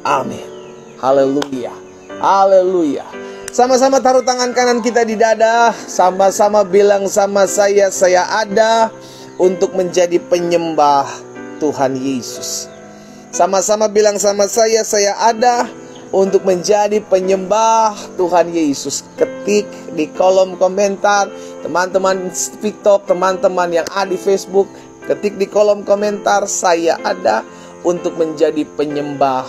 Amin. Haleluya. Haleluya. Sama-sama taruh tangan kanan kita di dada. Sama-sama bilang sama saya ada untuk menjadi penyembah Tuhan Yesus. Sama-sama bilang sama saya ada untuk menjadi penyembah Tuhan Yesus. Ketik di kolom komentar, teman-teman TikTok, teman-teman yang ada di Facebook, ketik di kolom komentar, saya ada untuk menjadi penyembah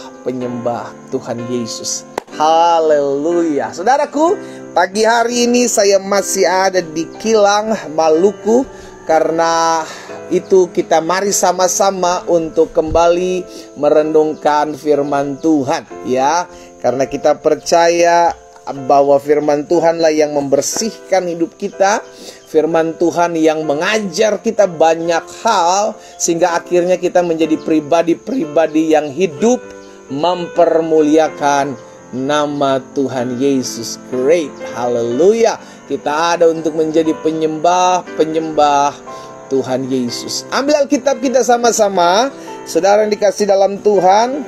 Tuhan Yesus. Haleluya. Saudaraku, pagi hari ini saya masih ada di Kilang, Maluku. Karena itu kita mari sama-sama untuk kembali merenungkan firman Tuhan, ya. Karena kita percaya bahwa firman Tuhanlah yang membersihkan hidup kita. Firman Tuhan yang mengajar kita banyak hal, sehingga akhirnya kita menjadi pribadi-pribadi yang hidup mempermuliakan nama Tuhan Yesus. Great, haleluya. Kita ada untuk menjadi penyembah Tuhan Yesus. Ambil Alkitab kita sama-sama. Saudara yang dikasih dalam Tuhan,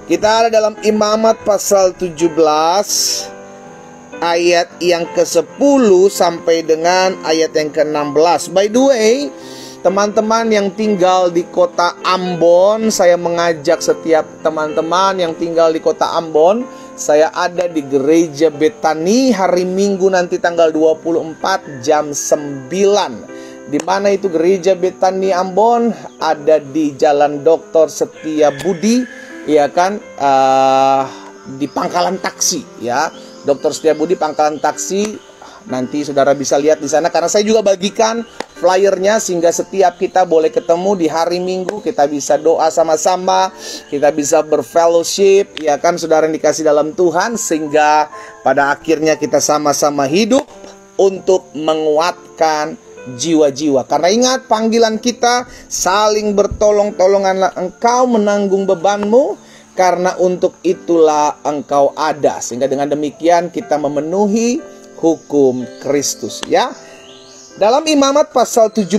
kita ada dalam Imamat pasal 17 ayat yang ke-10 sampai dengan ayat yang ke-16. By the way, teman-teman yang tinggal di kota Ambon, saya mengajak setiap teman-teman yang tinggal di kota Ambon. Saya ada di Gereja Betani hari Minggu nanti tanggal 24 jam 9. Di mana itu Gereja Betani Ambon? Ada di Jalan Dr. Setia Budi, ya kan? Di Pangkalan Taksi, ya. Dr. Setia Budi Pangkalan Taksi. Nanti saudara bisa lihat di sana, karena saya juga bagikan flyernya, sehingga setiap kita boleh ketemu di hari Minggu, kita bisa doa sama-sama, kita bisa berfellowship, ya kan saudara yang dikasih dalam Tuhan, sehingga pada akhirnya kita sama-sama hidup untuk menguatkan jiwa-jiwa. Karena ingat panggilan kita, saling bertolong-tolonganlah engkau menanggung bebanmu, karena untuk itulah engkau ada. Sehingga dengan demikian kita memenuhi hukum Kristus, ya. Dalam Imamat pasal 17,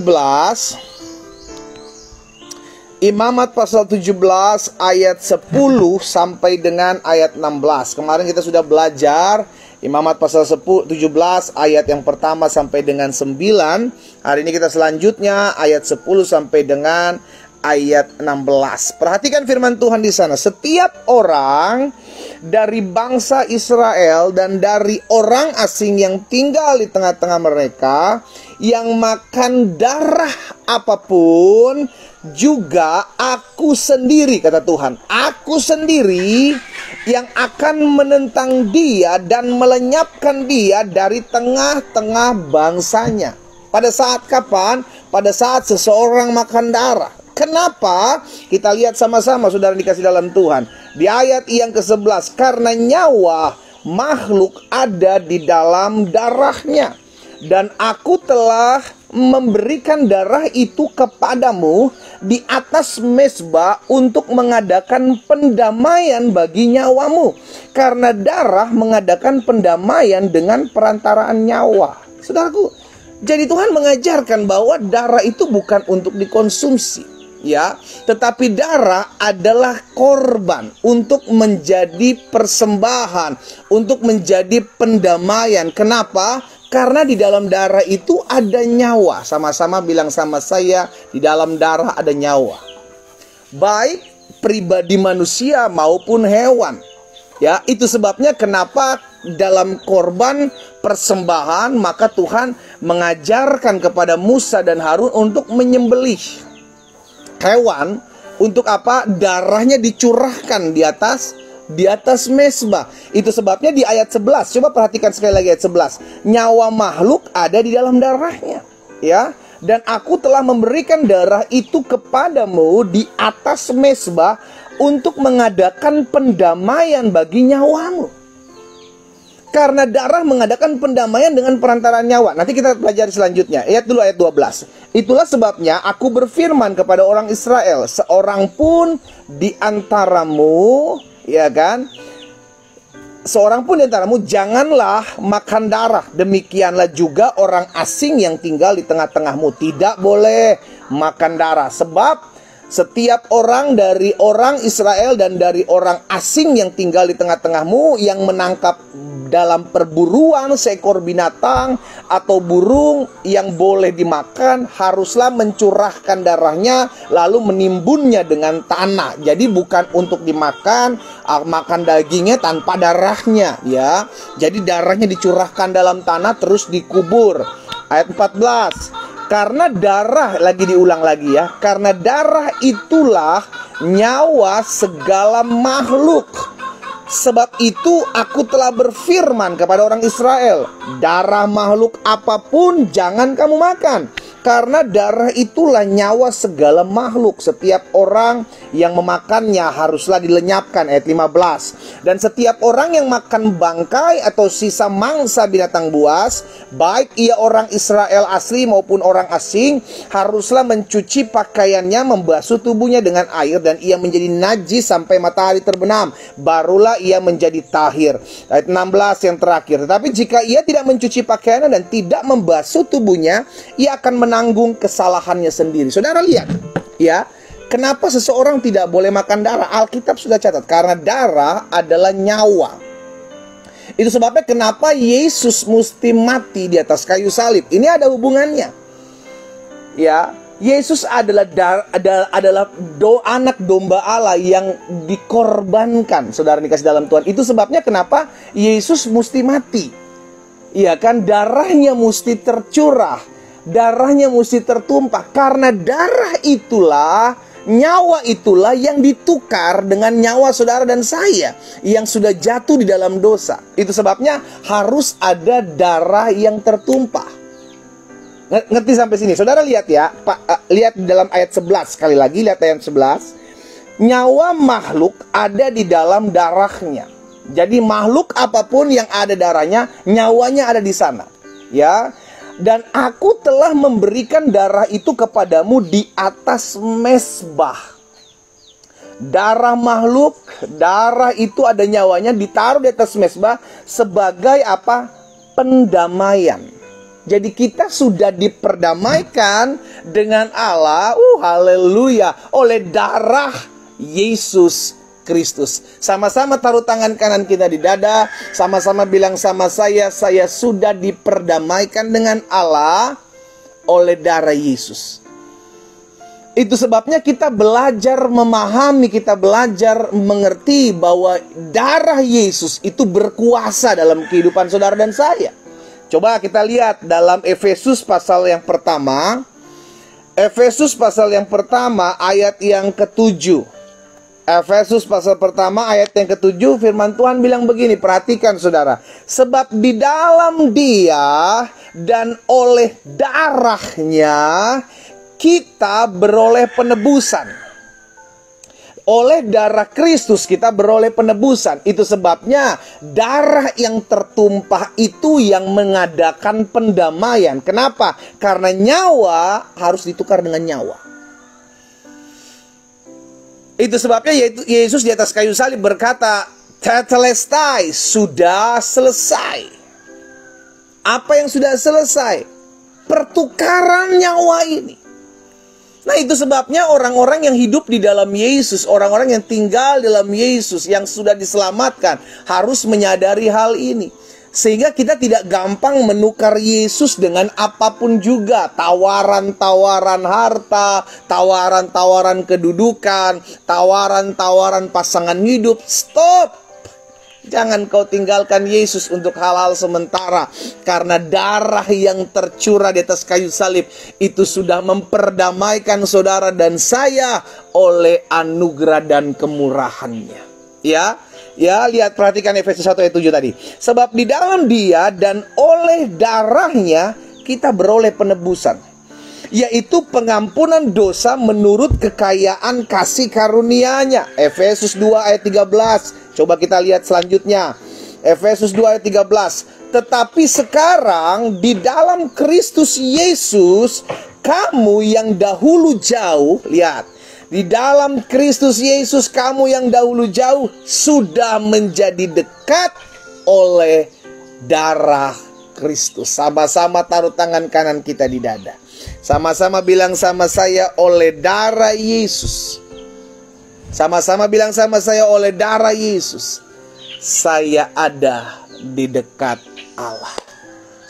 Imamat pasal 17 ayat 10 sampai dengan ayat 16. Kemarin kita sudah belajar Imamat pasal 17 ayat yang pertama sampai dengan 9. Hari ini kita selanjutnya ayat 10 sampai dengan ayat 16. Perhatikan firman Tuhan di sana. Setiap orang dari bangsa Israel dan dari orang asing yang tinggal di tengah-tengah mereka, yang makan darah apapun, juga aku sendiri, kata Tuhan, aku sendiri yang akan menentang dia dan melenyapkan dia dari tengah-tengah bangsanya. Pada saat kapan? Pada saat seseorang makan darah. Kenapa? Kita lihat sama-sama saudara dikasih dalam Tuhan. Di ayat yang ke-11, karena nyawa makhluk ada di dalam darahnya, dan aku telah memberikan darah itu kepadamu di atas mezbah untuk mengadakan pendamaian bagi nyawamu. Karena darah mengadakan pendamaian dengan perantaraan nyawa. Saudaraku, jadi Tuhan mengajarkan bahwa darah itu bukan untuk dikonsumsi, ya, tetapi darah adalah korban untuk menjadi persembahan, untuk menjadi pendamaian. Kenapa? Karena di dalam darah itu ada nyawa. Sama-sama bilang sama saya, di dalam darah ada nyawa. Baik pribadi manusia maupun hewan. Ya, itu sebabnya kenapa dalam korban persembahan maka Tuhan mengajarkan kepada Musa dan Harun untuk menyembelih hewan. Untuk apa? Darahnya dicurahkan di atas mezbah. Itu sebabnya di ayat 11, coba perhatikan sekali lagi ayat 11. Nyawa makhluk ada di dalam darahnya, ya. Dan aku telah memberikan darah itu kepadamu di atas mezbah untuk mengadakan pendamaian bagi nyawamu. Karena darah mengadakan pendamaian dengan perantaraan nyawa. Nanti kita pelajari selanjutnya. Lihat dulu ayat 12. Itulah sebabnya aku berfirman kepada orang Israel, seorang pun di antaramu, ya kan, seorang pun di antaramu janganlah makan darah. Demikianlah juga orang asing yang tinggal di tengah-tengahmu tidak boleh makan darah. Sebab Setiap orang dari orang Israel dan dari orang asing yang tinggal di tengah-tengahmu yang menangkap dalam perburuan seekor binatang atau burung yang boleh dimakan haruslah mencurahkan darahnya lalu menimbunnya dengan tanah. Jadi bukan untuk dimakan, makan dagingnya tanpa darahnya ya. Jadi darahnya dicurahkan dalam tanah terus dikubur. Ayat 14. Karena darah, lagi diulang lagi ya, karena darah itulah nyawa segala makhluk. Sebab itu aku telah berfirman kepada orang Israel, darah makhluk apapun jangan kamu makan. Karena darah itulah nyawa segala makhluk. Setiap orang yang memakannya haruslah dilenyapkan. Ayat 15. Dan setiap orang yang makan bangkai atau sisa mangsa binatang buas, baik ia orang Israel asli maupun orang asing, haruslah mencuci pakaiannya, membasuh tubuhnya dengan air, dan ia menjadi najis sampai matahari terbenam. Barulah ia menjadi tahir. Ayat 16 yang terakhir. Tetapi jika ia tidak mencuci pakaiannya dan tidak membasuh tubuhnya, ia akan menanggung kesalahannya sendiri. Saudara lihat ya, kenapa seseorang tidak boleh makan darah? Alkitab sudah catat, karena darah adalah nyawa. Itu sebabnya kenapa Yesus mesti mati di atas kayu salib. Ini ada hubungannya ya. Yesus adalah anak domba Allah yang dikorbankan, saudara dikasih dalam Tuhan. Itu sebabnya kenapa Yesus mesti mati. Iya kan, darahnya mesti tercurah, darahnya mesti tertumpah. Karena darah itulah, nyawa itulah yang ditukar dengan nyawa saudara dan saya yang sudah jatuh di dalam dosa. Itu sebabnya harus ada darah yang tertumpah. Ngerti sampai sini? Saudara lihat ya, lihat di dalam ayat 11 sekali lagi, lihat ayat 11. Nyawa makhluk ada di dalam darahnya. Jadi makhluk apapun yang ada darahnya, nyawanya ada di sana. Ya. Dan aku telah memberikan darah itu kepadamu di atas mezbah. Darah makhluk, darah itu ada nyawanya ditaruh di atas mezbah sebagai apa? Pendamaian. Jadi kita sudah diperdamaikan dengan Allah, haleluya, oleh darah Yesus Kristus. Sama-sama taruh tangan kanan kita di dada, sama-sama bilang sama saya sudah diperdamaikan dengan Allah oleh darah Yesus. Itu sebabnya kita belajar memahami, kita belajar mengerti bahwa darah Yesus itu berkuasa dalam kehidupan saudara dan saya. Coba kita lihat dalam Efesus pasal yang pertama. Efesus pasal yang pertama ayat yang ke-7. Efesus pasal pertama ayat yang ke-7, firman Tuhan bilang begini, perhatikan saudara. Sebab di dalam Dia dan oleh darahnya kita beroleh penebusan. Oleh darah Kristus kita beroleh penebusan. Itu sebabnya darah yang tertumpah itu yang mengadakan pendamaian. Kenapa? Karena nyawa harus ditukar dengan nyawa. Itu sebabnya Yesus di atas kayu salib berkata, Tetelestai, sudah selesai. Apa yang sudah selesai? Pertukaran nyawa ini. Nah itu sebabnya orang-orang yang hidup di dalam Yesus, orang-orang yang tinggal dalam Yesus, yang sudah diselamatkan, harus menyadari hal ini. Sehingga kita tidak gampang menukar Yesus dengan apapun juga. Tawaran-tawaran harta, tawaran-tawaran kedudukan, tawaran-tawaran pasangan hidup. Stop! Jangan kau tinggalkan Yesus untuk hal-hal sementara. Karena darah yang tercurah di atas kayu salib itu sudah memperdamaikan saudara dan saya oleh anugerah dan kemurahannya. Ya, lihat, perhatikan Efesus 1 ayat 7 tadi. Sebab di dalam Dia dan oleh darahnya kita beroleh penebusan, yaitu pengampunan dosa menurut kekayaan kasih karunia-Nya. Efesus 2 ayat 13. Coba kita lihat selanjutnya. Efesus 2 ayat 13. Tetapi sekarang di dalam Kristus Yesus, kamu yang dahulu jauh, lihat, di dalam Kristus Yesus kamu yang dahulu jauh sudah menjadi dekat oleh darah Kristus. Sama-sama taruh tangan kanan kita di dada. Sama-sama bilang sama saya, oleh darah Yesus. Sama-sama bilang sama saya, oleh darah Yesus saya ada di dekat Allah.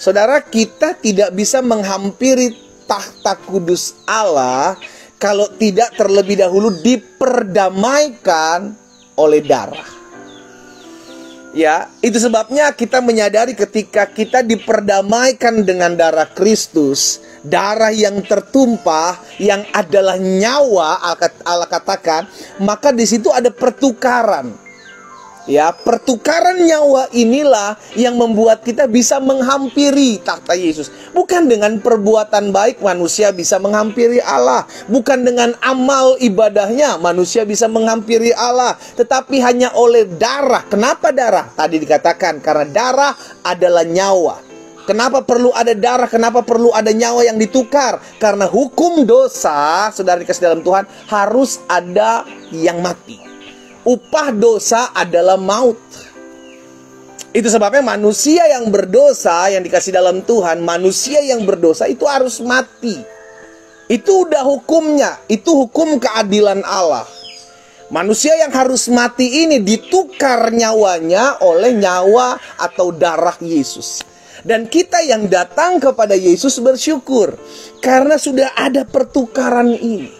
Saudara, kita tidak bisa menghampiri tahta kudus Allah kalau tidak terlebih dahulu diperdamaikan oleh darah. Ya, itu sebabnya kita menyadari ketika kita diperdamaikan dengan darah Kristus, darah yang tertumpah yang adalah nyawa, Allah katakan, maka di situ ada pertukaran. Ya, pertukaran nyawa inilah yang membuat kita bisa menghampiri tahta Yesus. Bukan dengan perbuatan baik manusia bisa menghampiri Allah. Bukan dengan amal ibadahnya manusia bisa menghampiri Allah. Tetapi hanya oleh darah. Kenapa darah? Tadi dikatakan karena darah adalah nyawa. Kenapa perlu ada darah? Kenapa perlu ada nyawa yang ditukar? Karena hukum dosa, saudara dikasih dalam Tuhan, harus ada yang mati. Upah dosa adalah maut. Itu sebabnya manusia yang berdosa, yang dikasih dalam Tuhan, manusia yang berdosa itu harus mati. Itu udah hukumnya. Itu hukum keadilan Allah. Manusia yang harus mati ini ditukar nyawanya oleh nyawa atau darah Yesus. Dan kita yang datang kepada Yesus bersyukur karena sudah ada pertukaran ini.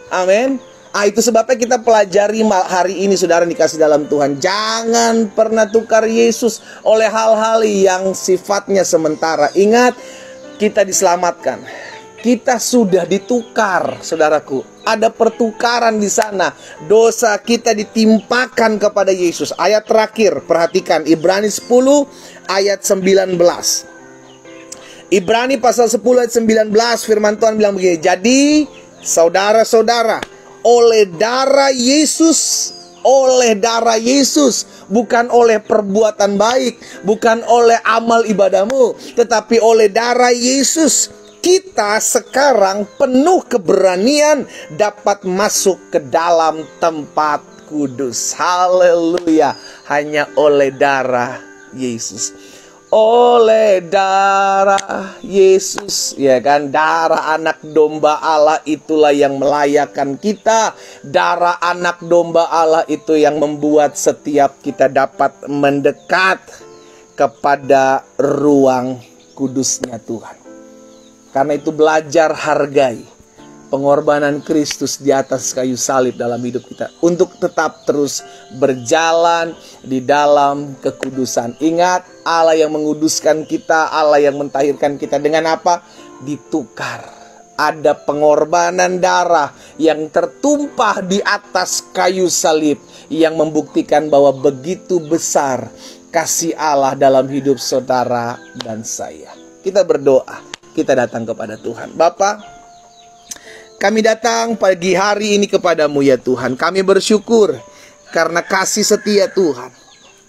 Amin. Itu sebabnya kita pelajari hari ini, saudara dikasih dalam Tuhan. Jangan pernah tukar Yesus oleh hal-hal yang sifatnya sementara. Ingat, kita diselamatkan. Kita sudah ditukar, saudaraku. Ada pertukaran di sana. Dosa kita ditimpakan kepada Yesus. Ayat terakhir, perhatikan. Ibrani 10 ayat 19. Ibrani pasal 10 ayat 19, firman Tuhan bilang begini. Jadi, saudara-saudara, oleh darah Yesus, bukan oleh perbuatan baik, bukan oleh amal ibadahmu, tetapi oleh darah Yesus, kita sekarang penuh keberanian dapat masuk ke dalam tempat kudus. Haleluya. Hanya oleh darah Yesus. Oleh darah Yesus, ya kan, darah anak domba Allah itulah yang melayakkan kita. Darah anak domba Allah itu yang membuat setiap kita dapat mendekat kepada ruang kudusnya Tuhan. Karena itu belajar hargai pengorbanan Kristus di atas kayu salib dalam hidup kita untuk tetap terus berjalan di dalam kekudusan. Ingat, Allah yang menguduskan kita, Allah yang mentahirkan kita dengan apa? Ditukar. Ada pengorbanan darah yang tertumpah di atas kayu salib yang membuktikan bahwa begitu besar kasih Allah dalam hidup saudara dan saya. Kita berdoa, kita datang kepada Tuhan. Bapa, kami datang pagi hari ini kepadamu ya Tuhan. Kami bersyukur karena kasih setia Tuhan,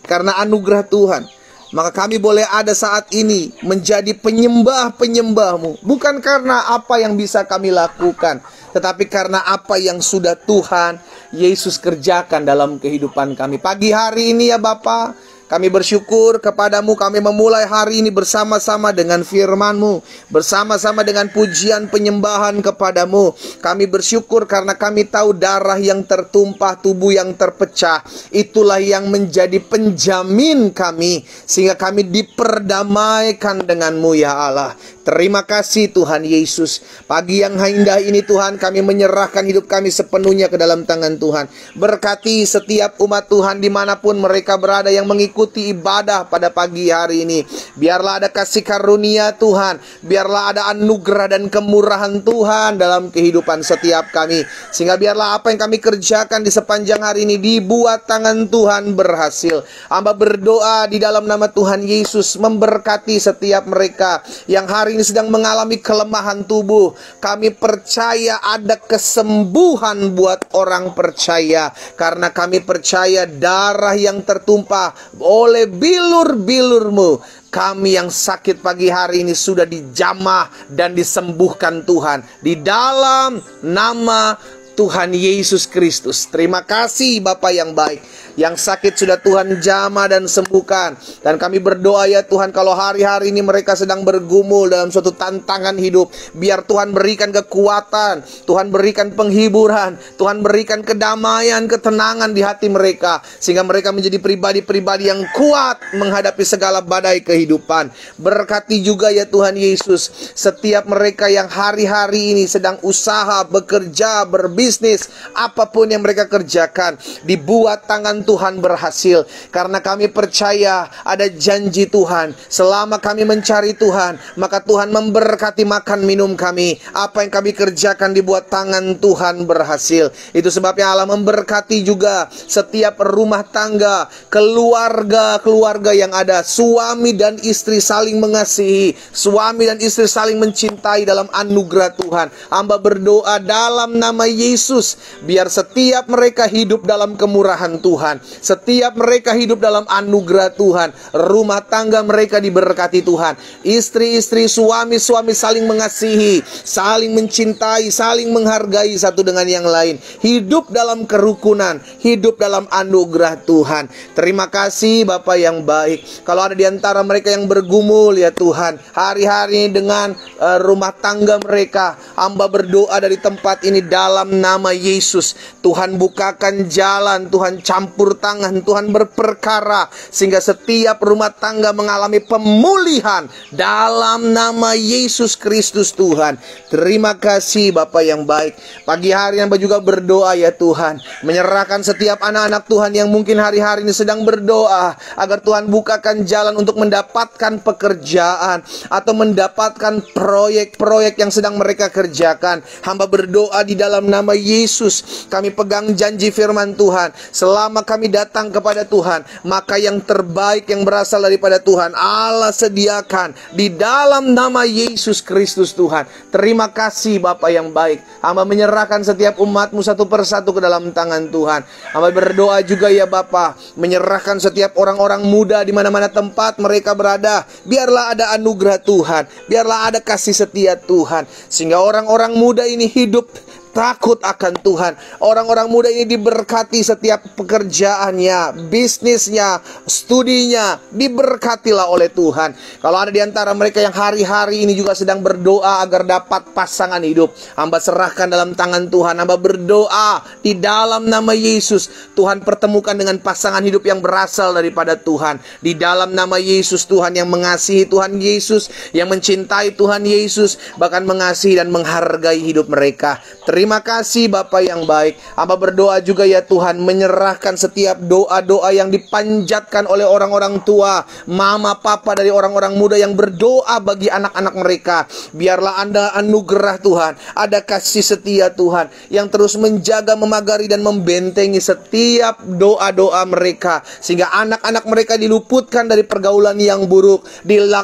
karena anugerah Tuhan. Maka kami boleh ada saat ini menjadi penyembah-penyembah-Mu. Bukan karena apa yang bisa kami lakukan, tetapi karena apa yang sudah Tuhan Yesus kerjakan dalam kehidupan kami. Pagi hari ini ya Bapa, kami bersyukur kepadamu, kami memulai hari ini bersama-sama dengan firman-Mu, bersama-sama dengan pujian penyembahan kepadamu. Kami bersyukur karena kami tahu darah yang tertumpah, tubuh yang terpecah, itulah yang menjadi penjamin kami, sehingga kami diperdamaikan dengan-Mu ya Allah. Terima kasih Tuhan Yesus. Pagi yang indah ini Tuhan, kami menyerahkan hidup kami sepenuhnya ke dalam tangan Tuhan. Berkati setiap umat Tuhan dimanapun mereka berada yang mengikuti ibadah pada pagi hari ini. Biarlah ada kasih karunia Tuhan, biarlah ada anugerah dan kemurahan Tuhan dalam kehidupan setiap kami. Sehingga biarlah apa yang kami kerjakan di sepanjang hari ini dibuat tangan Tuhan berhasil. Hamba berdoa di dalam nama Tuhan Yesus, memberkati setiap mereka yang hari ini sedang mengalami kelemahan tubuh. Kami percaya ada kesembuhan buat orang percaya, karena kami percaya darah yang tertumpah oleh bilur-bilur-Mu, kami yang sakit pagi hari ini sudah dijamah dan disembuhkan Tuhan di dalam nama Tuhan Yesus Kristus. Terima kasih Bapa yang baik. Yang sakit sudah Tuhan jamah dan sembuhkan. Dan kami berdoa ya Tuhan, kalau hari-hari ini mereka sedang bergumul dalam suatu tantangan hidup, biar Tuhan berikan kekuatan, Tuhan berikan penghiburan, Tuhan berikan kedamaian, ketenangan di hati mereka, sehingga mereka menjadi pribadi-pribadi yang kuat menghadapi segala badai kehidupan. Berkati juga ya Tuhan Yesus setiap mereka yang hari-hari ini sedang usaha, bekerja, berbisnis, apapun yang mereka kerjakan, dibuat tangan Tuhan berhasil. Karena kami percaya ada janji Tuhan, selama kami mencari Tuhan, maka Tuhan memberkati makan minum kami. Apa yang kami kerjakan dibuat tangan Tuhan berhasil. Itu sebabnya Allah memberkati juga setiap rumah tangga, keluarga yang ada, suami dan istri saling mengasihi, suami dan istri saling mencintai dalam anugerah Tuhan. Hamba berdoa dalam nama Yesus, biar setiap mereka hidup dalam kemurahan Tuhan, setiap mereka hidup dalam anugerah Tuhan. Rumah tangga mereka diberkati Tuhan. Istri-istri, suami-suami saling mengasihi, saling mencintai, saling menghargai satu dengan yang lain. Hidup dalam kerukunan, hidup dalam anugerah Tuhan. Terima kasih Bapa yang baik. Kalau ada di antara mereka yang bergumul ya Tuhan, hari-hari dengan rumah tangga mereka, hamba berdoa dari tempat ini dalam nama Yesus. Tuhan bukakan jalan, Tuhan campur tangan, Tuhan berperkara, sehingga setiap rumah tangga mengalami pemulihan dalam nama Yesus Kristus Tuhan. Terima kasih Bapa yang baik. Pagi hari hamba juga berdoa ya Tuhan, menyerahkan setiap anak-anak Tuhan yang mungkin hari-hari ini sedang berdoa agar Tuhan bukakan jalan untuk mendapatkan pekerjaan atau mendapatkan proyek-proyek yang sedang mereka kerjakan. Hamba berdoa di dalam nama Yesus, kami pegang janji firman Tuhan, selama kami datang kepada Tuhan, maka yang terbaik yang berasal daripada Tuhan Allah sediakan di dalam nama Yesus Kristus Tuhan. Terima kasih Bapa yang baik. Hamba menyerahkan setiap umat-Mu satu persatu ke dalam tangan Tuhan. Hamba berdoa juga ya Bapa, menyerahkan setiap orang-orang muda di mana-mana tempat mereka berada. Biarlah ada anugerah Tuhan, biarlah ada kasih setia Tuhan, sehingga orang-orang muda ini hidup takut akan Tuhan. Orang-orang muda ini diberkati setiap pekerjaannya, bisnisnya, studinya, diberkatilah oleh Tuhan. Kalau ada di antara mereka yang hari-hari ini juga sedang berdoa agar dapat pasangan hidup, hamba serahkan dalam tangan Tuhan. Hamba berdoa di dalam nama Yesus, Tuhan pertemukan dengan pasangan hidup yang berasal daripada Tuhan. Di dalam nama Yesus, Tuhan yang mengasihi Tuhan Yesus, yang mencintai Tuhan Yesus, bahkan mengasihi dan menghargai hidup mereka. Terima kasih Bapa yang baik. Hamba berdoa juga ya Tuhan, menyerahkan setiap doa-doa yang dipanjatkan oleh orang-orang tua, mama, papa dari orang-orang muda yang berdoa bagi anak-anak mereka. Biarlah Anda anugerah Tuhan, ada kasih setia Tuhan yang terus menjaga, memagari dan membentengi setiap doa-doa mereka, sehingga anak-anak mereka diluputkan dari pergaulan yang buruk,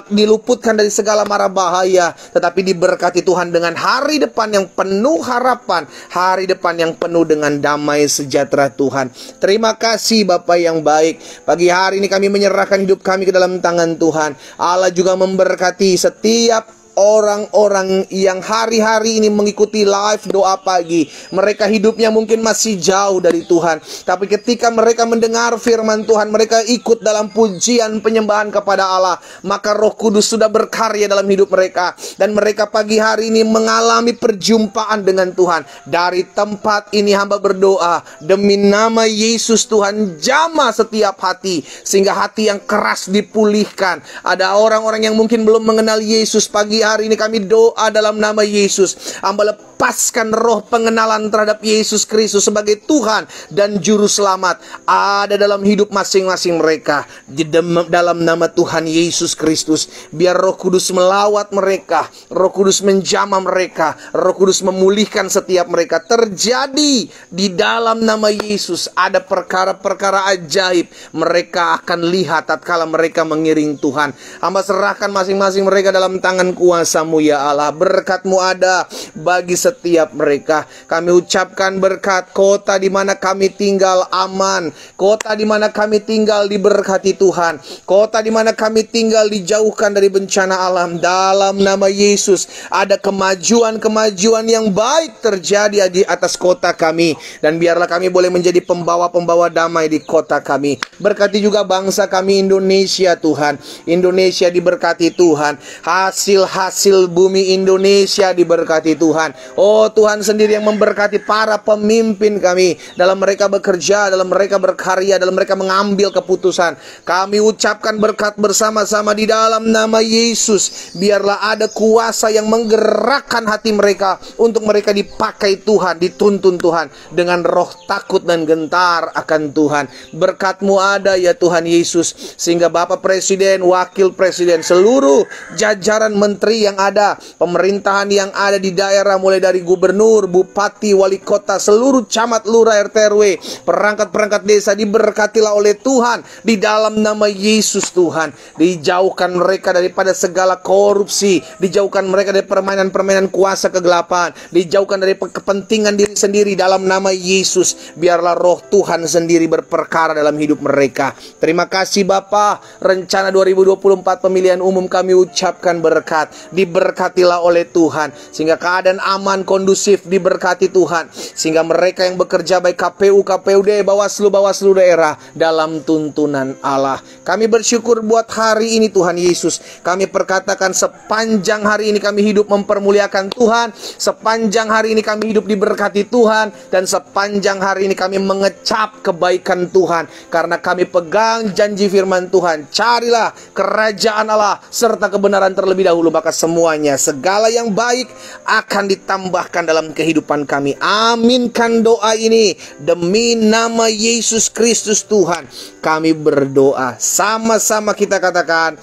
diluputkan dari segala mara bahaya, tetapi diberkati Tuhan dengan hari depan yang penuh harapan, hari depan yang penuh dengan damai sejahtera Tuhan. Terima kasih Bapa yang baik. Pagi hari ini kami menyerahkan hidup kami ke dalam tangan Tuhan. Allah juga memberkati setiap orang-orang yang hari-hari ini mengikuti live doa pagi. Mereka hidupnya mungkin masih jauh dari Tuhan, tapi ketika mereka mendengar firman Tuhan, mereka ikut dalam pujian penyembahan kepada Allah, maka Roh Kudus sudah berkarya dalam hidup mereka, dan mereka pagi hari ini mengalami perjumpaan dengan Tuhan. Dari tempat ini hamba berdoa, demi nama Yesus Tuhan, jamah setiap hati, sehingga hati yang keras dipulihkan. Ada orang-orang yang mungkin belum mengenal Yesus, pagi hari ini kami doa dalam nama Yesus, hamba lepaskan roh pengenalan terhadap Yesus Kristus sebagai Tuhan dan Juru Selamat ada dalam hidup masing-masing mereka. Di dalam nama Tuhan Yesus Kristus, biar Roh Kudus melawat mereka, Roh Kudus menjamah mereka, Roh Kudus memulihkan setiap mereka. Terjadi di dalam nama Yesus, ada perkara-perkara ajaib mereka akan lihat tatkala mereka mengiring Tuhan. Hamba serahkan masing-masing mereka dalam tangan kuasa kuasa-Mu ya Allah. Berkat-Mu ada bagi setiap mereka. Kami ucapkan berkat kota di mana kami tinggal aman. Kota di mana kami tinggal diberkati Tuhan. Kota di mana kami tinggal dijauhkan dari bencana alam. Dalam nama Yesus, ada kemajuan-kemajuan yang baik terjadi di atas kota kami. Dan biarlah kami boleh menjadi pembawa-pembawa damai di kota kami. Berkati juga bangsa kami Indonesia Tuhan. Indonesia diberkati Tuhan. Hasil-hasil bumi Indonesia diberkati Tuhan. Oh Tuhan sendiri yang memberkati para pemimpin kami. Dalam mereka bekerja, dalam mereka berkarya, dalam mereka mengambil keputusan. Kami ucapkan berkat bersama-sama di dalam nama Yesus. Biarlah ada kuasa yang menggerakkan hati mereka untuk mereka dipakai Tuhan, dituntun Tuhan dengan roh takut dan gentar akan Tuhan. Berkat-Mu ada ya Tuhan Yesus, sehingga Bapak Presiden, Wakil Presiden, seluruh jajaran menteri yang ada, pemerintahan yang ada di daerah, mulai dari gubernur, bupati, wali kota, seluruh camat, lurah, RT RW, perangkat-perangkat desa, diberkatilah oleh Tuhan di dalam nama Yesus Tuhan. Dijauhkan mereka daripada segala korupsi, dijauhkan mereka dari permainan-permainan kuasa kegelapan, dijauhkan dari kepentingan diri sendiri dalam nama Yesus. Biarlah roh Tuhan sendiri berperkara dalam hidup mereka. Terima kasih Bapa. Rencana 2024 pemilihan umum kami ucapkan berkat. Diberkatilah oleh Tuhan, sehingga keadaan aman, kondusif, diberkati Tuhan, sehingga mereka yang bekerja baik KPU, KPUD, Bawaslu daerah dalam tuntunan Allah. Kami bersyukur buat hari ini Tuhan Yesus. Kami perkatakan sepanjang hari ini kami hidup mempermuliakan Tuhan. Sepanjang hari ini kami hidup diberkati Tuhan. Dan sepanjang hari ini kami mengecap kebaikan Tuhan, karena kami pegang janji firman Tuhan. Carilah kerajaan Allah serta kebenaran terlebih dahulu, maka semuanya, segala yang baik akan ditambahkan dalam kehidupan kami. Aminkan doa ini demi nama Yesus Kristus Tuhan. Kami berdoa. Sama-sama kita katakan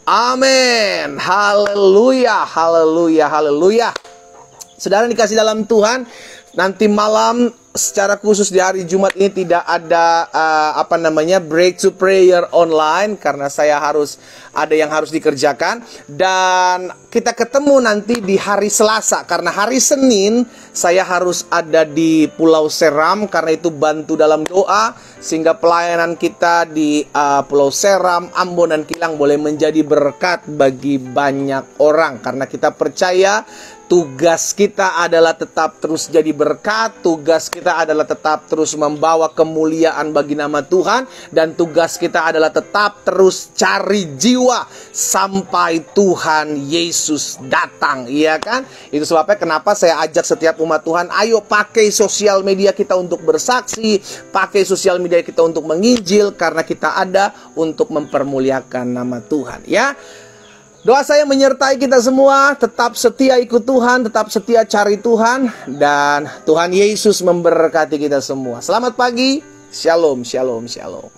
amin. Haleluya, haleluya, haleluya. Saudara dikasih dalam Tuhan, nanti malam secara khusus di hari Jumat ini tidak ada breakthrough prayer online, karena saya ada yang harus dikerjakan. Dan kita ketemu nanti di hari Selasa, karena hari Senin saya harus ada di Pulau Seram, karena itu bantu dalam doa, sehingga pelayanan kita di Pulau Seram, Ambon, dan Kilang boleh menjadi berkat bagi banyak orang. Karena kita percaya tugas kita adalah tetap terus jadi berkat. Tugas kita adalah tetap terus membawa kemuliaan bagi nama Tuhan. Dan tugas kita adalah tetap terus cari jiwa sampai Tuhan Yesus datang. Iya kan? Itu sebabnya kenapa saya ajak setiap umat Tuhan, ayo pakai sosial media kita untuk bersaksi, pakai sosial media kita untuk menginjil, karena kita ada untuk mempermuliakan nama Tuhan. Ya, doa saya menyertai kita semua. Tetap setia ikut Tuhan, tetap setia cari Tuhan, dan Tuhan Yesus memberkati kita semua. Selamat pagi. Shalom, shalom, shalom.